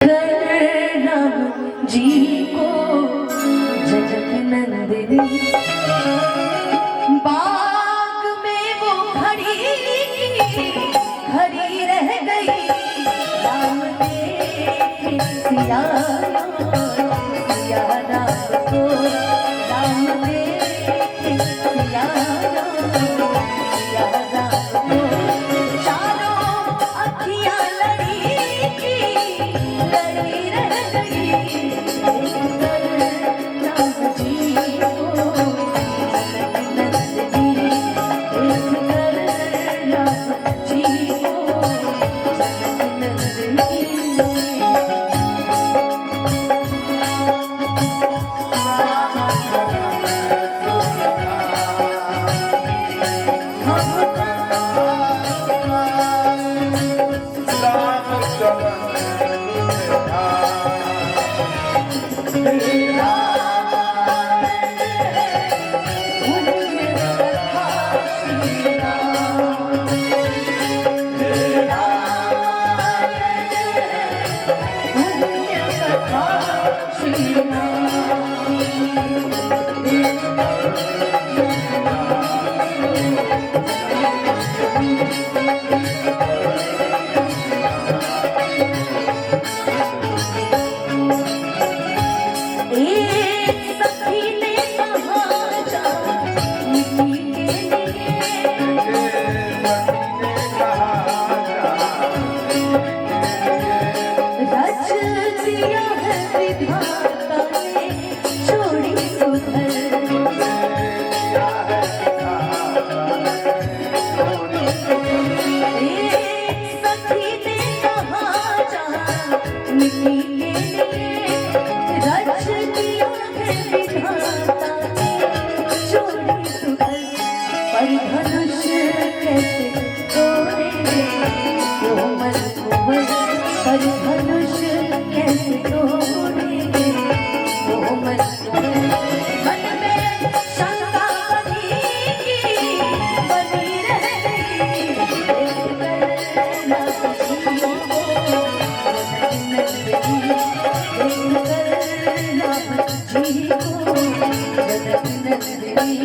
राम जी को जनक नंदिनी बाग में वो खड़ी रह गई। राम देखे सिया राम को, राम देखे सिया राम को। चारों अखियां लड़ी रह गई। राम जी को जनक नंदिनी, राम जी को जनक नंदिनी।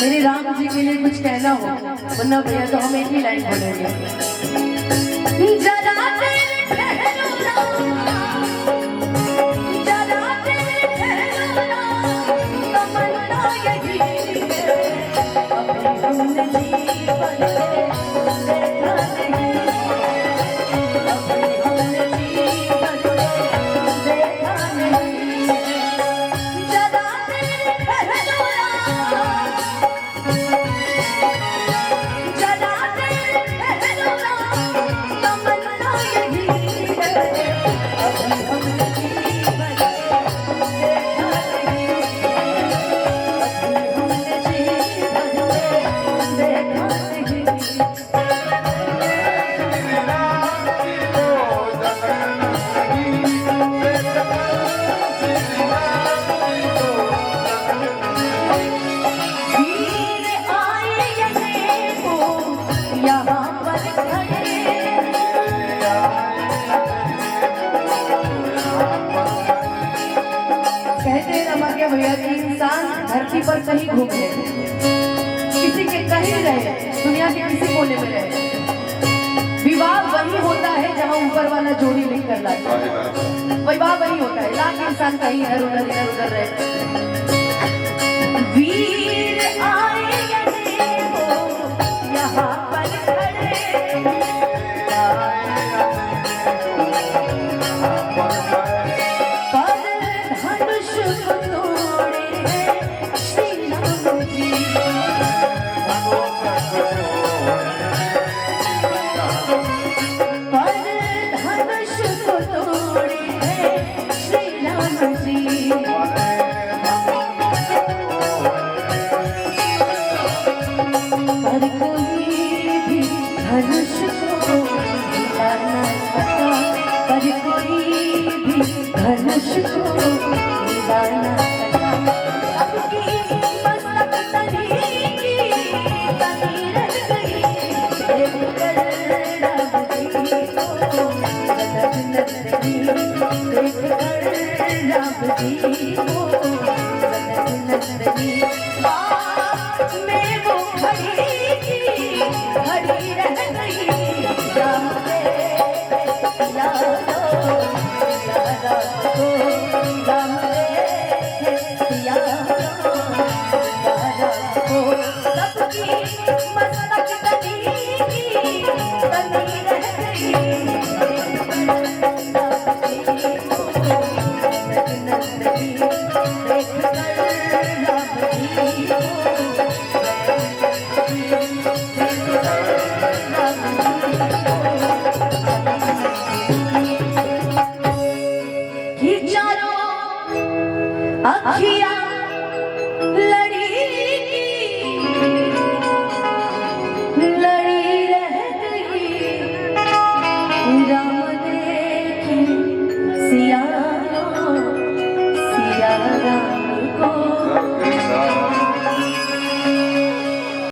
मेरे राम जी के लिए कुछ कहना हो वरना भैया तो हम एक ही लाइन बोलेंगे। जरा दिल ठहरो ना, तमन्ना यही है, अभी हमने जीवन देखा नहीं, अभी हमने जीवन देखा नहीं। जरा दिल ठहरो भैया कि इंसान धरती पर कहीं घूमे, किसी के कहीं रहे, दुनिया के किसी कोने में रहे, विवाह वही होता है जहाँ ऊपर वाला जोड़ी लेकर लाता है। विवाह वही होता है, लाख इंसान कहीं इधर उधर रहे। वीर आए हो यहाँ पर खड़े, धनुष पर कोई भी धनुष को हिला न सका, पर कोई भी धनुष को हिला न सका। सबकी मस्तक तनी की तनी रह गई, देख कर रब जी को गदगद नजरी, देख कर रब जी को गदगद नजरी। में वो खड़ी थी, खड़ी रह गई, राम रे यारो यारा को, राम रे यारो यारा को। सबकी मस्तक तनी की तनी रह गई, नजरी देख कर रब जी को अखियाँ लड़ी रह गई, राम